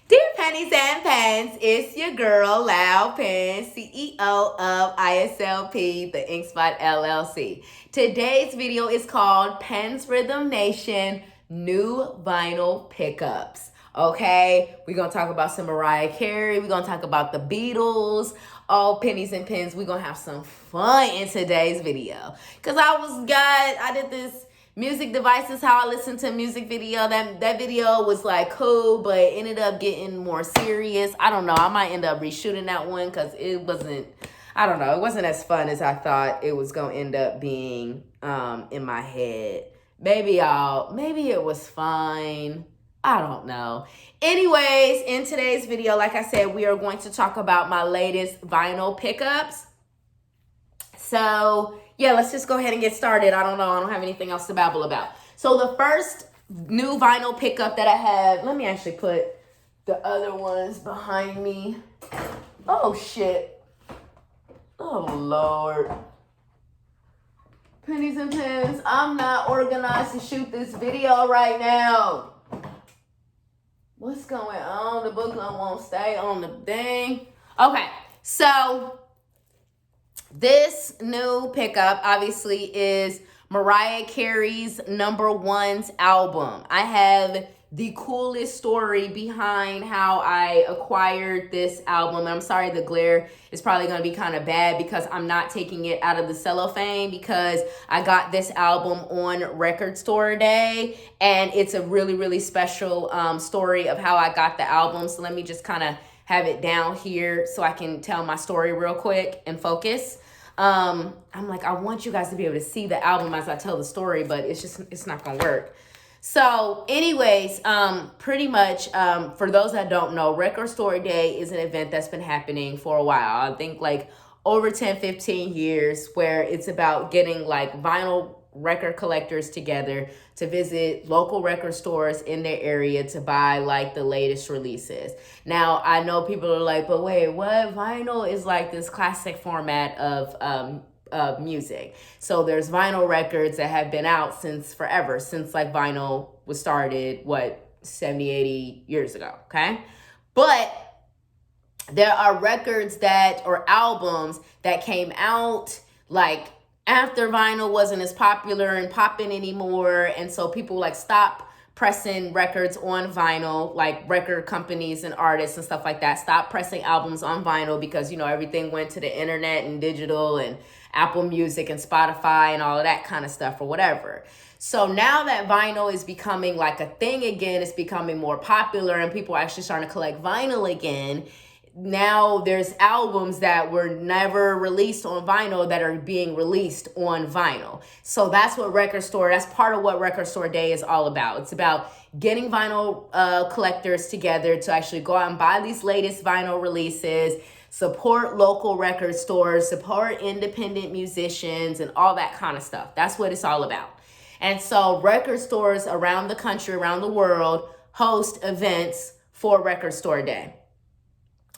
Dear Pennies and Pens, it's your girl, Loud Pen, CEO of ISLP, the InkSpot LLC. Today's video is called Pens Rhythm Nation New Vinyl Pickups. Okay, we're going to talk about some Mariah Carey. We're going to talk about the Beatles. All Pennies and Pens. We're going to have some fun in today's video. Because I did this music devices, how I listen to music video. That video was like cool, but it ended up getting more serious. I don't know. I might end up reshooting that one because it wasn't, I don't know. It wasn't as fun as I thought it was going to end up being in my head. Maybe it was fine. I don't know. Anyways, in today's video, like I said, we are going to talk about my latest vinyl pickups. So yeah, let's just go ahead and get started. I don't know. I don't have anything else to babble about. So the first new vinyl pickup that I have, let me actually put the other ones behind me. Oh, shit. Oh, Lord. Pennies and Pens, I'm not organized to shoot this video right now. What's going on? The booklet won't stay on the thing. Okay, so this new pickup obviously is Mariah Carey's #1's album. I have the coolest story behind how I acquired this album. I'm sorry the glare is probably going to be kind of bad because I'm not taking it out of the cellophane, because I got this album on Record Store Day, and it's a really, really special story of how I got the album. So let me just kind of have it down here so I can tell my story real quick and focus. I'm like, I want you guys to be able to see the album as I tell the story, but it's not gonna work. So anyways, pretty much, for those that don't know, Record Store Day is an event that's been happening for a while. I think like over 10, 15 years, where it's about getting like vinyl record collectors together to visit local record stores in their area to buy like the latest releases. Now, I know people are like, but wait, what? Vinyl is like this classic format of music. So there's vinyl records that have been out since forever, since like vinyl was started, 70, 80 years ago, okay? But there are records or albums that came out like after vinyl wasn't as popular and popping anymore. And so people like stop pressing records on vinyl, like record companies and artists and stuff like that, stop pressing albums on vinyl because, you know, everything went to the internet and digital and Apple Music and Spotify and all of that kind of stuff or whatever. So now that vinyl is becoming like a thing again, it's becoming more popular and people are actually starting to collect vinyl again. Now there's albums that were never released on vinyl that are being released on vinyl. So that's part of what Record Store Day is all about. It's about getting vinyl collectors together to actually go out and buy these latest vinyl releases, support local record stores, support independent musicians, and all that kind of stuff. That's what it's all about. And so record stores around the country, around the world, host events for Record Store Day.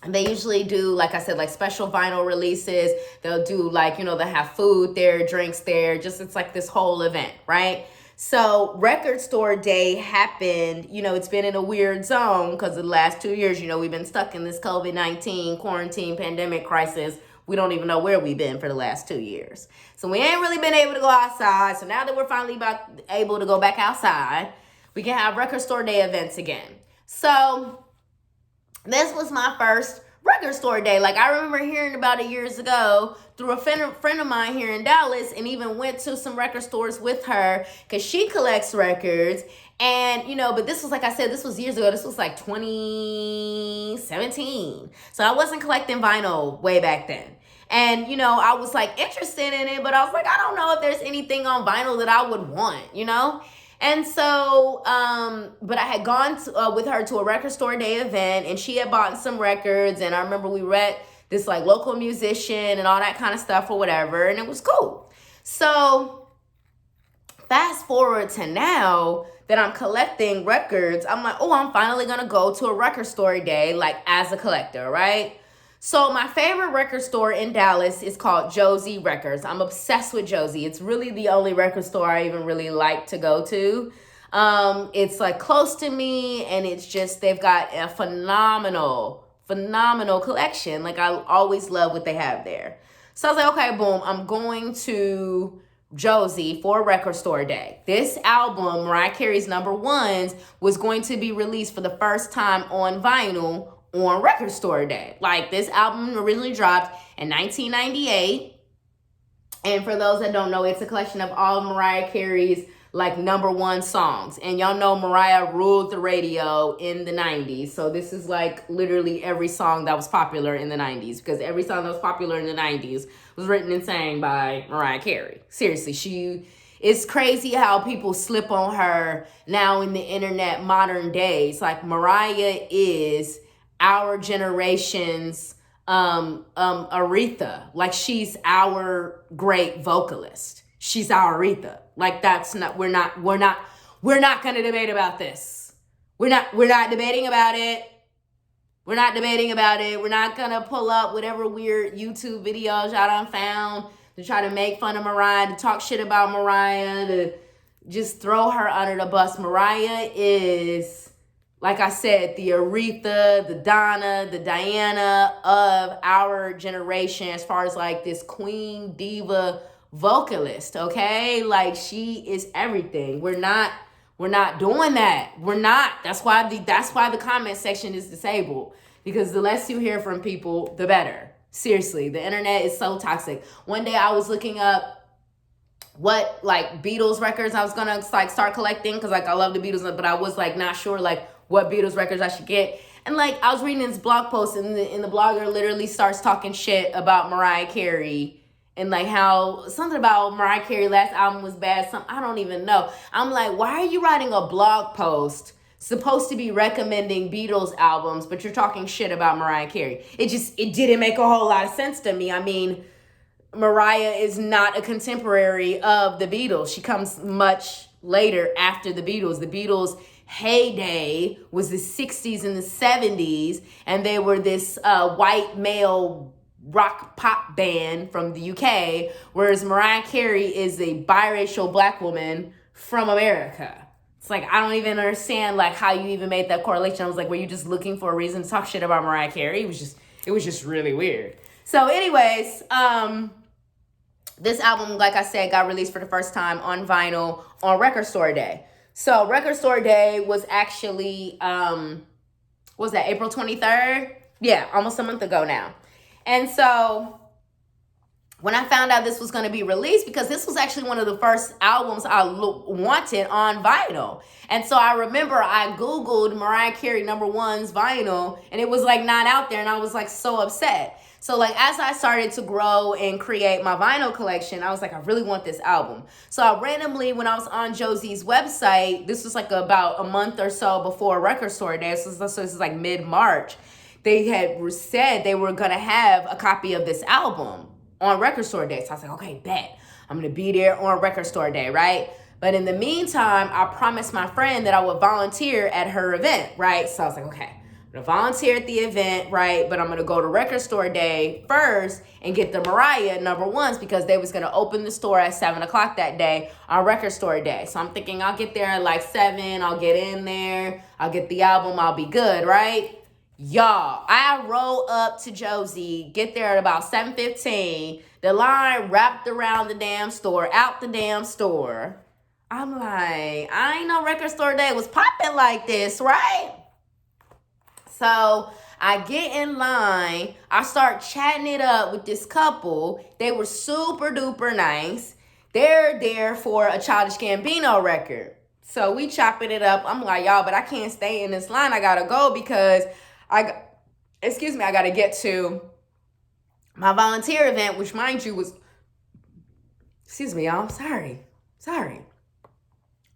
And they usually do, like I said, like special vinyl releases. They'll do like, you know, they'll have food there, drinks there. It's like this whole event, right? So Record Store Day happened, you know, it's been in a weird zone because of the last 2 years, you know, we've been stuck in this COVID-19 quarantine pandemic crisis. We don't even know where we've been for the last 2 years. So we ain't really been able to go outside. So now that we're finally able to go back outside, we can have Record Store Day events again. So this was my first Record Store Day. Like, I remember hearing about it years ago through a friend of mine here in Dallas, and even went to some record stores with her because she collects records. And, you know, but this was, like I said, this was years ago. This was like 2017. So I wasn't collecting vinyl way back then. And, you know, I was like interested in it, but I was like, I don't know if there's anything on vinyl that I would want, you know? And so, but I had gone with her to a Record Store Day event, and she had bought some records. And I remember we were at this like local musician and all that kind of stuff or whatever. And it was cool. So fast forward to now that I'm collecting records, I'm like, oh, I'm finally going to go to a Record Store Day, like as a collector, right? So my favorite record store in Dallas is called Josie Records. I'm obsessed with Josie. It's really the only record store I even really like to go to. It's like Close to Me, and it's just, they've got a phenomenal collection. Like, I always love what they have there. So I was like, okay, boom, I'm going to Josie for Record Store Day. This album, Mariah Carey's Number Ones, was going to be released for the first time on vinyl on Record Store Day. Like, this album originally dropped in 1998. And for those that don't know, it's a collection of all of Mariah Carey's like number one songs. And y'all know Mariah ruled the radio in the 90s. So this is like literally every song that was popular in the 90s, because every song that was popular in the 90s was written and sang by Mariah Carey. Seriously, it's crazy how people slip on her now in the internet modern days. Like, Mariah is our generation's Aretha. Like, she's our great vocalist. She's our Aretha. Like, that's not, we're not going to debate about this. We're not debating about it. We're not debating about it. We're not going to pull up whatever weird YouTube videos y'all done found to try to make fun of Mariah, to talk shit about Mariah, to just throw her under the bus. Mariah is, like I said, the Aretha, the Donna, the Diana of our generation, as far as like this queen diva vocalist, okay? Like, she is everything. We're not doing that. We're not. That's why the comment section is disabled, because the less you hear from people, the better. Seriously, the internet is so toxic. One day I was looking up what like Beatles records I was gonna like start collecting, because like I love the Beatles, but I was like not sure like what Beatles records I should get. And like, I was reading this blog post, and the blogger literally starts talking shit about Mariah Carey, and like how something about Mariah Carey last album was bad. I don't even know. I'm like, why are you writing a blog post supposed to be recommending Beatles albums, but you're talking shit about Mariah Carey? It didn't make a whole lot of sense to me. I mean, Mariah is not a contemporary of the Beatles. She comes much later after the Beatles. The Beatles' heyday was the 60s and the 70s, and they were this white male rock pop band from the UK, whereas Mariah Carey is a biracial black woman from America. It's like, I don't even understand like how you even made that correlation. I was like, were you just looking for a reason to talk shit about Mariah Carey? It was just really weird. So anyways, this album, like I said, got released for the first time on vinyl on Record Store Day. So Record Store Day was actually, was that April 23rd? Yeah, almost a month ago now. And so when I found out this was going to be released, because this was actually one of the first albums I wanted on vinyl. And so I remember I Googled Mariah Carey Number One's vinyl, and it was like not out there. And I was like so upset. So like, as I started to grow and create my vinyl collection, I was like, I really want this album. So I randomly, when I was on Josie's website, this was like about a month or so before Record Store Day. So this is like mid-March. They had said they were going to have a copy of this album on Record Store Day. So I was like, okay, bet. I'm going to be there on Record Store Day, right? But in the meantime, I promised my friend that I would volunteer at her event, right? So I was like, okay, I'm going to volunteer at the event, right? But I'm going to go to Record Store Day first and get the Mariah Number Ones, because they was going to open the store at 7 o'clock that day on Record Store Day. So I'm thinking I'll get there at like 7. I'll get in there. I'll get the album. I'll be good, right? Y'all, I roll up to Josie, get there at about 7:15. The line wrapped around the damn store, out the damn store. I'm like, I ain't know Record Store Day was popping like this, right? So I get in line. I start chatting it up with this couple. They were super duper nice. They're there for a Childish Gambino record. So we chopping it up. I'm like, y'all, but I can't stay in this line. I gotta go because I got to get to my volunteer event, which, mind you, was, excuse me, y'all, sorry,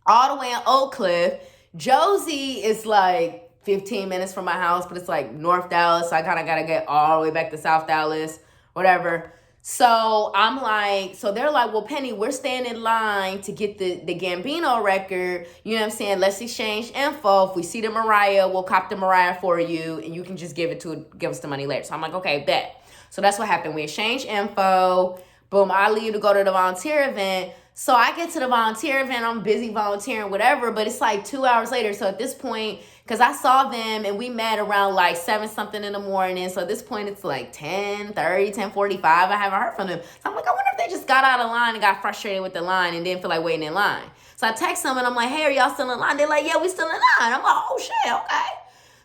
all the way in Oak Cliff. Josie is like 15 minutes from my house, but it's like North Dallas, so I kind of got to get all the way back to South Dallas, whatever. So I'm like, so they're like, well, Penny, we're staying in line to get the Gambino record. You know what I'm saying? Let's exchange info. If we see the Mariah, we'll cop the Mariah for you, and you can just give us the money later. So I'm like, okay, bet. So that's what happened. We exchanged info. Boom, I leave to go to the volunteer event. So I get to the volunteer event, I'm busy volunteering, whatever, but it's like 2 hours later. So at this point, because I saw them and we met around like 7 something in the morning. So at this point, it's like 10:30, 10:45. I haven't heard from them. So I'm like, I wonder if they just got out of line and got frustrated with the line and didn't feel like waiting in line. So I text them and I'm like, hey, are y'all still in line? They're like, yeah, we still in line. I'm like, oh shit, okay.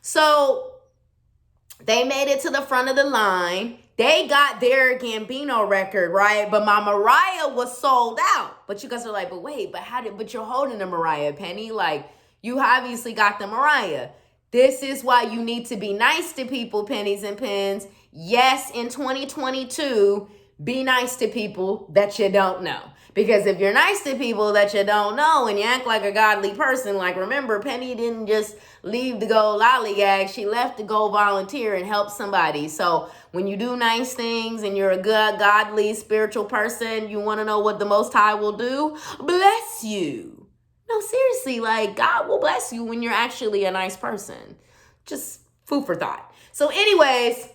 So they made it to the front of the line. They got their Gambino record, right? But my Mariah was sold out. But you guys are like, but wait, but you're holding the Mariah, Penny. Like, you obviously got the Mariah. This is why you need to be nice to people, pennies and pens. Yes, in 2022, be nice to people that you don't know. Because if you're nice to people that you don't know and you act like a godly person, like remember, Penny didn't just leave to go lollygag. She left to go volunteer and help somebody. So when you do nice things and you're a good, godly, spiritual person, you want to know what the Most High will do? Bless you. No, seriously, like God will bless you when you're actually a nice person. Just food for thought. So anyways,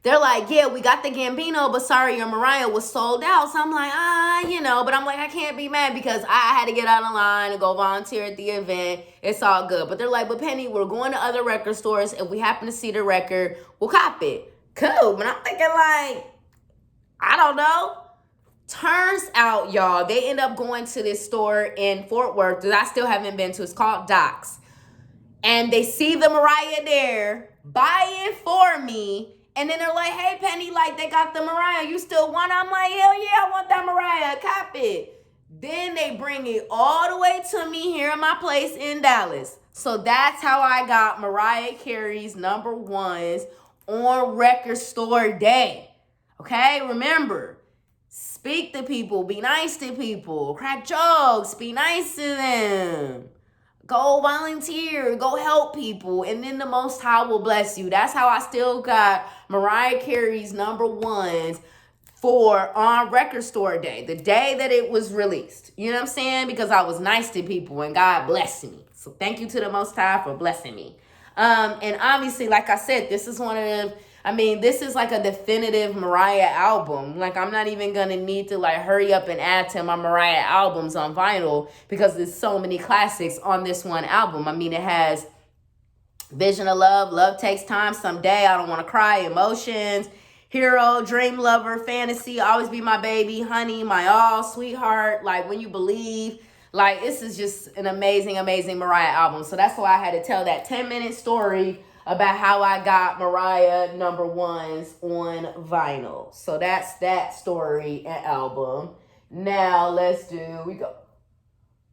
they're like, yeah, we got the Gambino, but sorry, your Mariah was sold out. So I'm like, but I'm like, I can't be mad because I had to get out of line and go volunteer at the event. It's all good. But they're like, but Penny, we're going to other record stores. If we happen to see the record, we'll cop it. Cool. But I'm thinking like, I don't know. Turns out, y'all, they end up going to this store in Fort Worth that I still haven't been to. It's called Doc's. And they see the Mariah there, buy it for me. And then they're like, hey, Penny, like, they got the Mariah. You still want it? I'm like, hell yeah, I want that Mariah. Cop it. Then they bring it all the way to me here in my place in Dallas. So that's how I got Mariah Carey's number ones on Record Store Day. Okay? Remember, speak to people. Be nice to people. Crack jokes. Be nice to them. Go volunteer, go help people, and then the Most High will bless you. That's how I still got Mariah Carey's number ones on Record Store Day, the day that it was released. You know what I'm saying? Because I was nice to people and God blessed me. So thank you to the Most High for blessing me. And obviously, like I said, this is this is like a definitive Mariah album. Like, I'm not even going to need to, like, hurry up and add to my Mariah albums on vinyl because there's so many classics on this one album. I mean, it has Vision of Love, Love Takes Time, Someday, I Don't Want to Cry, Emotions, Hero, Dream Lover, Fantasy, Always Be My Baby, Honey, My All, Sweetheart, like, When You Believe. Like, this is just an amazing, amazing Mariah album. So that's why I had to tell that 10-minute story about how I got Mariah number ones on vinyl. So that's that story and album. Now we go.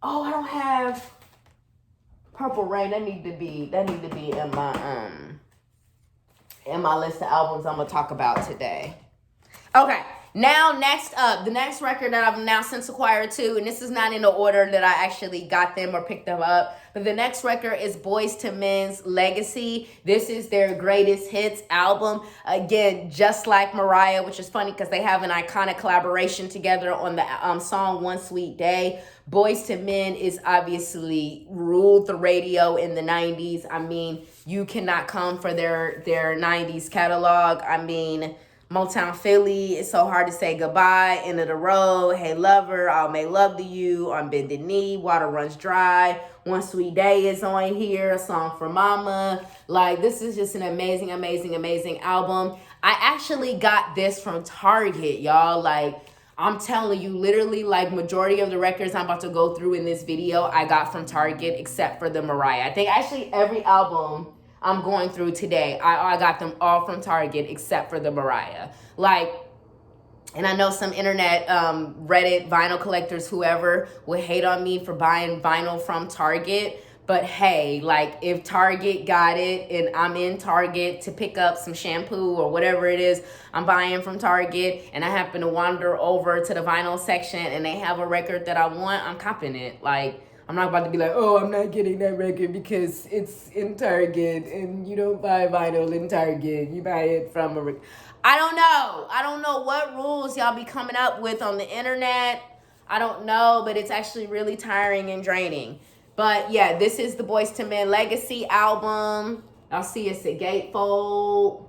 Oh, I don't have Purple Rain. That need to be in my list of albums I'm gonna talk about today. Okay. Now, next up, the next record that I've now since acquired too, and this is not in the order that I actually got them or picked them up, but the next record is Boyz II Men's Legacy. This is their greatest hits album. Again, just like Mariah, which is funny because they have an iconic collaboration together on the song One Sweet Day. Boyz II Men is obviously ruled the radio in the 90s. I mean, you cannot come for their 90s catalog. I mean, Motown Philly, It's So Hard to Say Goodbye, End of the Road, Hey Lover, I'll Make Love to You, On Bended Knee, Water Runs Dry, One Sweet Day is on here, A Song for Mama. Like, this is just an amazing, amazing, amazing album. I actually got this from Target, y'all. Like, I'm telling you, literally, like, majority of the records I'm about to go through in this video, I got from Target, except for the Mariah. I think actually every album I'm going through today, I got them all from Target except for the Mariah. Like, and I know some internet, Reddit, vinyl collectors, whoever, would hate on me for buying vinyl from Target. But hey, like, if Target got it and I'm in Target to pick up some shampoo or whatever it is I'm buying from Target, and I happen to wander over to the vinyl section and they have a record that I want, I'm copping it. Like, I'm not about to be like, oh, I'm not getting that record because it's in Target and you don't buy vinyl in Target. You buy it from I don't know. I don't know what rules y'all be coming up with on the internet. I don't know, but it's actually really tiring and draining. But yeah, this is the Boyz II Men Legacy album. Y'all see it's a gatefold.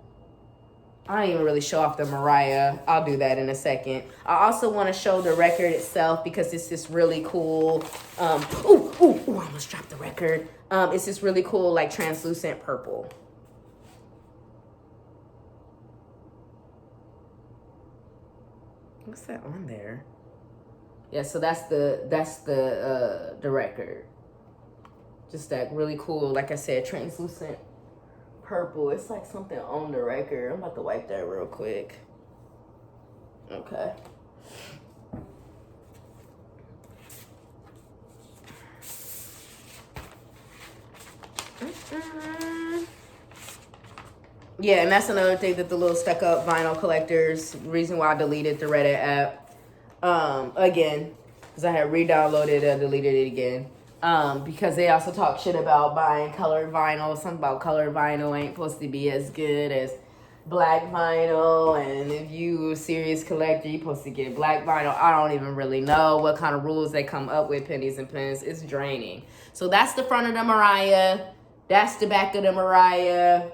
I don't even really show off the Mariah. I'll do that in a second. I also want to show the record itself because it's this really cool. I almost dropped the record. It's this really cool, like, translucent purple. What's that on there? Yeah, so that's the record. Just that really cool, like I said, translucent purple. It's like something on the record. I'm about to wipe that real quick. Okay. Yeah, and that's another thing that the little stuck up vinyl collectors, reason why I deleted the Reddit app again, because I had re-downloaded and deleted it again. Because they also talk shit about buying colored vinyl. Something about colored vinyl ain't supposed to be as good as black vinyl. And if you a serious collector, you're supposed to get black vinyl. I don't even really know what kind of rules they come up with, Pennies and Pens. It's draining. So that's the front of the Mariah. That's the back of the Mariah.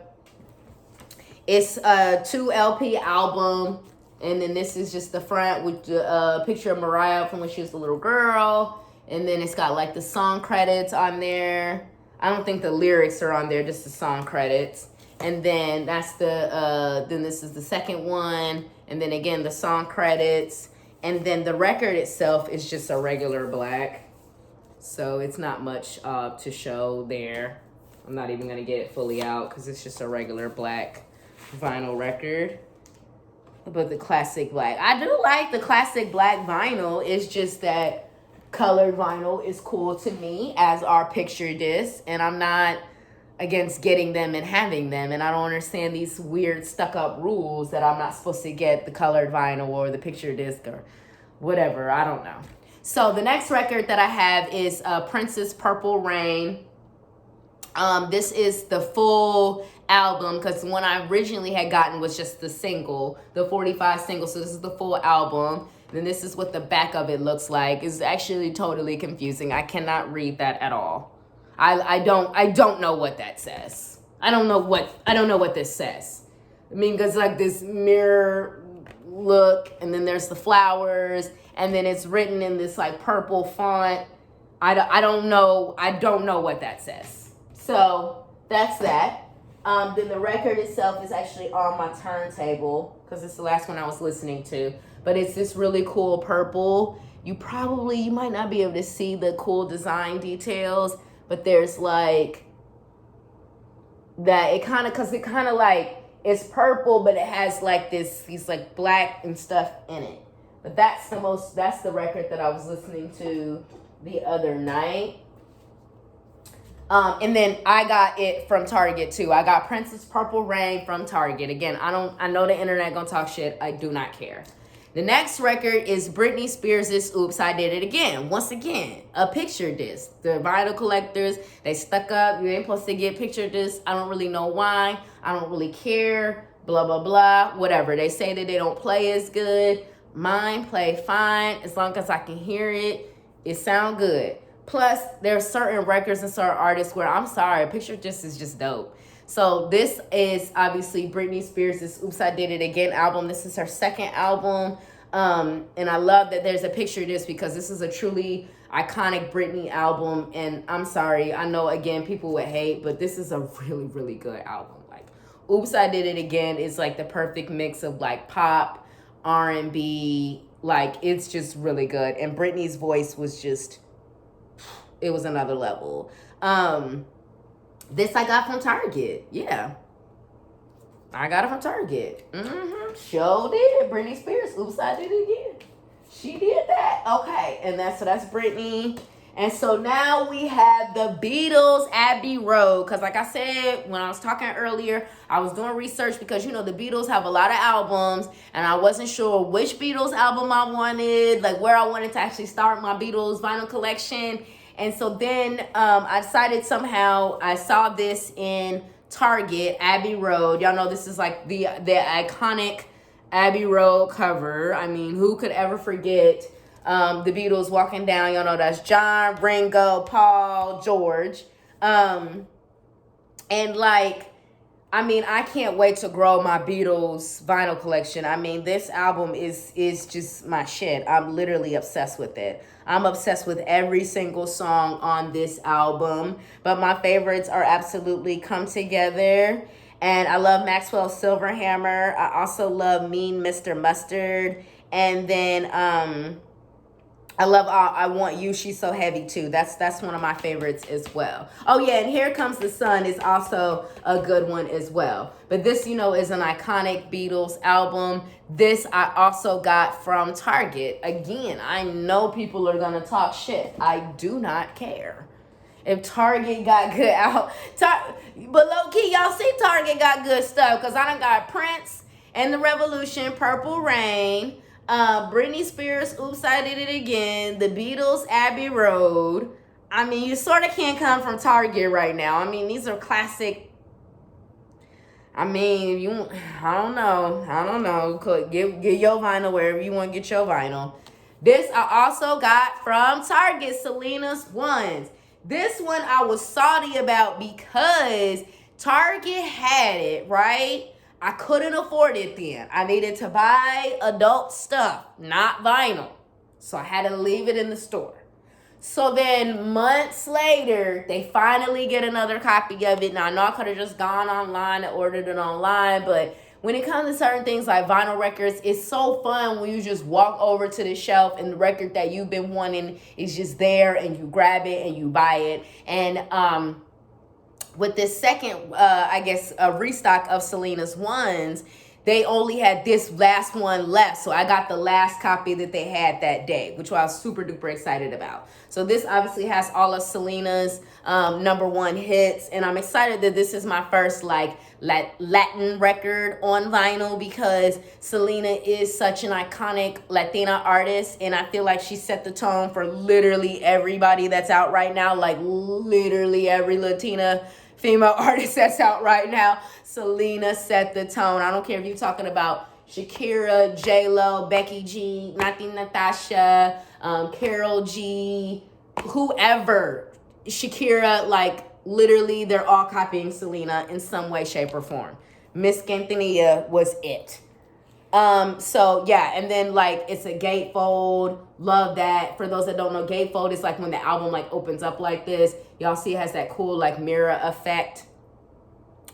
It's a 2 LP album. And then this is just the front with the picture of Mariah from when she was a little girl. And then it's got like the song credits on there. I don't think the lyrics are on there, just the song credits. And then that's then this is the second one. And then again, the song credits. And then the record itself is just a regular black. So it's not much to show there. I'm not even gonna get it fully out because it's just a regular black vinyl record. But the classic black. I do like the classic black vinyl. It's just that colored vinyl is cool to me, as are picture discs, and I'm not against getting them and having them, and I don't understand these weird stuck-up rules that I'm not supposed to get the colored vinyl or the picture disc or whatever. I don't know. So the next record that I have is Prince's Purple Rain. This is the full album because the one I originally had gotten was just the single, the 45 single. So this is the full album. Then this is what the back of it looks like. It's actually totally confusing. I cannot read that at all. I don't know what that says. I don't know what this says. I mean, because like this mirror look, and then there's the flowers, and then it's written in this like purple font. I don't know what that says. So that's that. Then the record itself is actually on my turntable because it's the last one I was listening to. But it's this really cool purple. You might not be able to see the cool design details, but there's like that. It kind of like it's purple, but it has like these like black and stuff in it. But that's the record that I was listening to the other night. And then I got it from Target too. I got Prince's Purple Rain from Target. Again, I know the internet gonna talk shit. I do not care. The next record is Britney Spears' Oops, I Did It Again. Once again, a picture disc. The vinyl collectors, they stuck up. You ain't supposed to get picture discs. I don't really know why. I don't really care. Blah, blah, blah. Whatever. They say that they don't play as good. Mine play fine. As long as I can hear it, it sound good. Plus, there are certain records and certain artists where, I'm sorry, picture disc is just dope. So this is obviously Britney Spears' Oops, I Did It Again album. This is her second album. And I love that there's a picture disc because this is a truly iconic Britney album. And I'm sorry, I know, again, people would hate, but this is a really, really good album. Like, Oops, I Did It Again is like the perfect mix of like pop, R&B. Like, it's just really good. And Britney's voice was just, it was another level. This I got from Target. Yeah. I got it from Target. Sure did. Britney Spears. Oops, I did it again. She did that. Okay. And that's Britney. And so now we have the Beatles, Abbey Road. Because like I said, when I was talking earlier, I was doing research because, you know, the Beatles have a lot of albums. And I wasn't sure which Beatles album I wanted. Like where I wanted to actually start my Beatles vinyl collection. And so then I decided somehow, I saw this in Target, Abbey Road. Y'all know this is like the iconic Abbey Road cover. I mean, who could ever forget the Beatles walking down? Y'all know that's John, Ringo, Paul, George. And like, I mean, I can't wait to grow my Beatles vinyl collection. I mean, this album is just my shit. I'm literally obsessed with it. I'm obsessed with every single song on this album. But my favorites are absolutely Come Together. And I love Maxwell Silverhammer. I also love Mean Mr. Mustard. And then I love I Want You, She's So Heavy too. That's one of my favorites as well. Oh yeah, and Here Comes the Sun is also a good one as well. But this, you know, is an iconic Beatles album. This I also got from Target. Again, I know people are gonna talk shit. I do not care. If Target got good out, but low key, y'all see Target got good stuff, because I done got Prince and the Revolution, Purple Rain, Britney Spears, Oops, I Did It Again, the Beatles, Abbey Road. I mean, you sort of can't come from Target right now. I mean, these are classic. I mean, I don't know. Get your vinyl wherever you want to get your vinyl. This I also got from Target, Selena's Ones. This one I was salty about because Target had it, right? I couldn't afford it then. I needed to buy adult stuff, not vinyl. So I had to leave it in the store. So then months later, they finally get another copy of it. Now, I know I could have just gone online and ordered it online, but when it comes to certain things like vinyl records, it's so fun when you just walk over to the shelf and the record that you've been wanting is just there and you grab it and you buy it. And with this second, a restock of Selena's Ones, they only had this last one left. So I got the last copy that they had that day, which I was super duper excited about. So this obviously has all of Selena's #1 hits. And I'm excited that this is my first Latin record on vinyl, because Selena is such an iconic Latina artist. And I feel like she set the tone for literally everybody that's out right now. Like literally every Latina female artist that's out right now, Selena set the tone. I don't care if you're talking about Shakira, J-Lo, Becky G, Natasha, Carol G, whoever. Shakira, like literally they're all copying Selena in some way, shape, or form. Miss Quintanilla was it. So yeah, and then like it's a gatefold. Love that. For those that don't know, gatefold is like when the album like opens up like this. Y'all see it has that cool like mirror effect.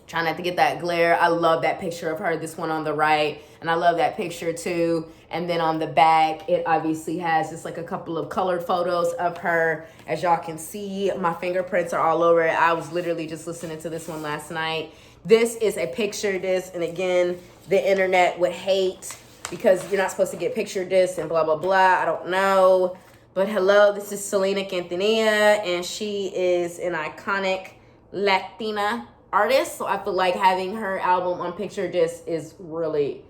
Trying not to get that glare. I love that picture of her, this one on the right. And I love that picture too. And then on the back, it obviously has just like a couple of colored photos of her. As y'all can see, my fingerprints are all over it. I was literally just listening to this one last night. This is a picture disc. And again, the internet would hate because you're not supposed to get picture discs and blah, blah, blah. I don't know. But hello, this is Selena Quintanilla, and she is an iconic Latina artist. So I feel like having her album on picture disc is really,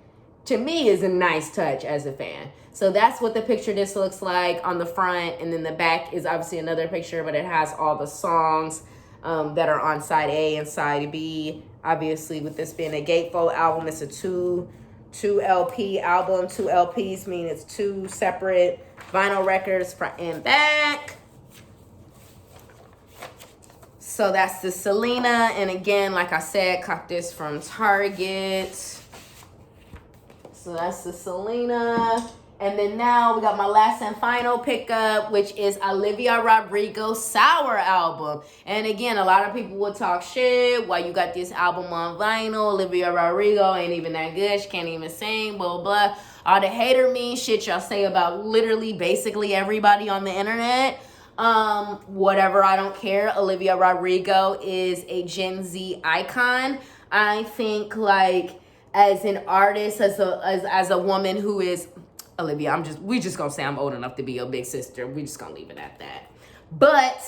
to me, is a nice touch as a fan. So that's what the picture disc looks like on the front. And then the back is obviously another picture, but it has all the songs that are on side A and side B. Obviously, with this being a gatefold album, it's a two LP album. 2 LPs mean it's 2 separate vinyl records, front and back. So that's the Selena. And again, like I said, caught this from Target. So that's the Selena. And then now we got my last and final pickup, which is Olivia Rodrigo's Sour album. And again, a lot of people would talk shit. Why you got this album on vinyl? Olivia Rodrigo ain't even that good. She can't even sing, blah, blah. All the hater mean shit y'all say about literally basically everybody on the internet. Whatever, I don't care. Olivia Rodrigo is a Gen Z icon. I think like as an artist, as a woman who is Olivia, we just gonna say I'm old enough to be your big sister. We just gonna leave it at that. But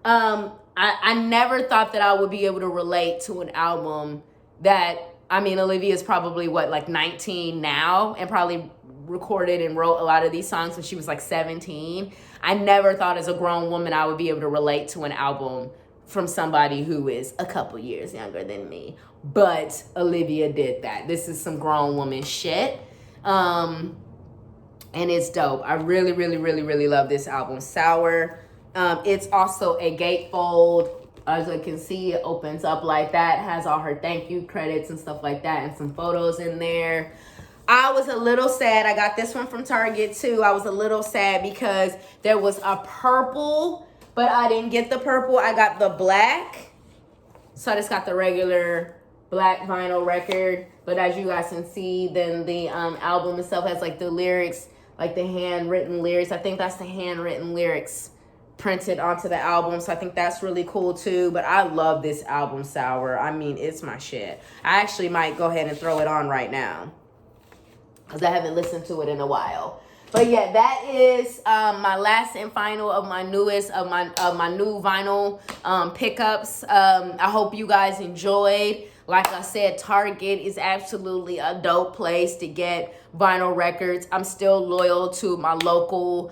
I never thought that I would be able to relate to an album that, I mean, Olivia's probably like 19 now, and probably recorded and wrote a lot of these songs when she was like 17. I never thought as a grown woman I would be able to relate to an album from somebody who is a couple years younger than me. But Olivia did that. This is some grown woman shit. And it's dope. I really, really, really, really love this album, Sour. It's also a gatefold. As you can see, it opens up like that. It has all her thank you credits and stuff like that, and some photos in there. I was a little sad. I got this one from Target too. I was a little sad because there was a purple, but I didn't get the purple. I got the black. So I just got the regular black vinyl record. But as you guys can see, then the album itself has like the lyrics, like the handwritten lyrics. I think that's the handwritten lyrics printed onto the album. So I think that's really cool too. But I love this album, Sour. I mean, it's my shit. I actually might go ahead and throw it on right now, because I haven't listened to it in a while. But yeah, that is my last and final of my newest of my new vinyl pickups. I hope you guys enjoyed. Like I said, Target is absolutely a dope place to get vinyl records. I'm still loyal to my local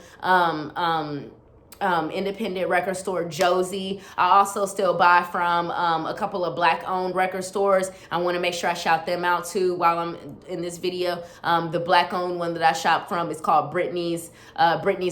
independent record store, Josie. I also still buy from a couple of black-owned record stores. I want to make sure I shout them out too while I'm in this video. The black-owned one that I shop from is called Britney's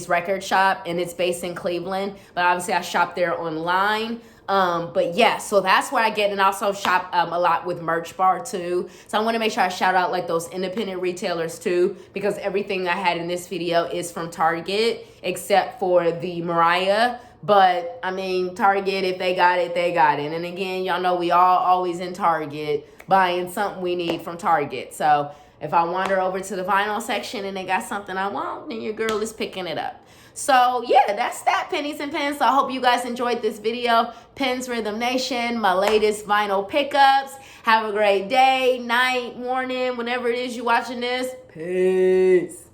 Record Shop, and it's based in Cleveland. But obviously, I shop there online. But yeah, so that's where I get, and also shop a lot with Merch Bar too. So I want to make sure I shout out like those independent retailers too, because everything I had in this video is from Target except for the Mariah. But I mean, Target, if they got it, they got it. And again, y'all know we all always in Target buying something we need from Target. So if I wander over to the vinyl section and they got something I want, then your girl is picking it up. So yeah, that's that, Pennies and Pens. So I hope you guys enjoyed this video. Pens Rhythm Nation, my latest vinyl pickups. Have a great day, night, morning, whenever it is you're watching this. Peace.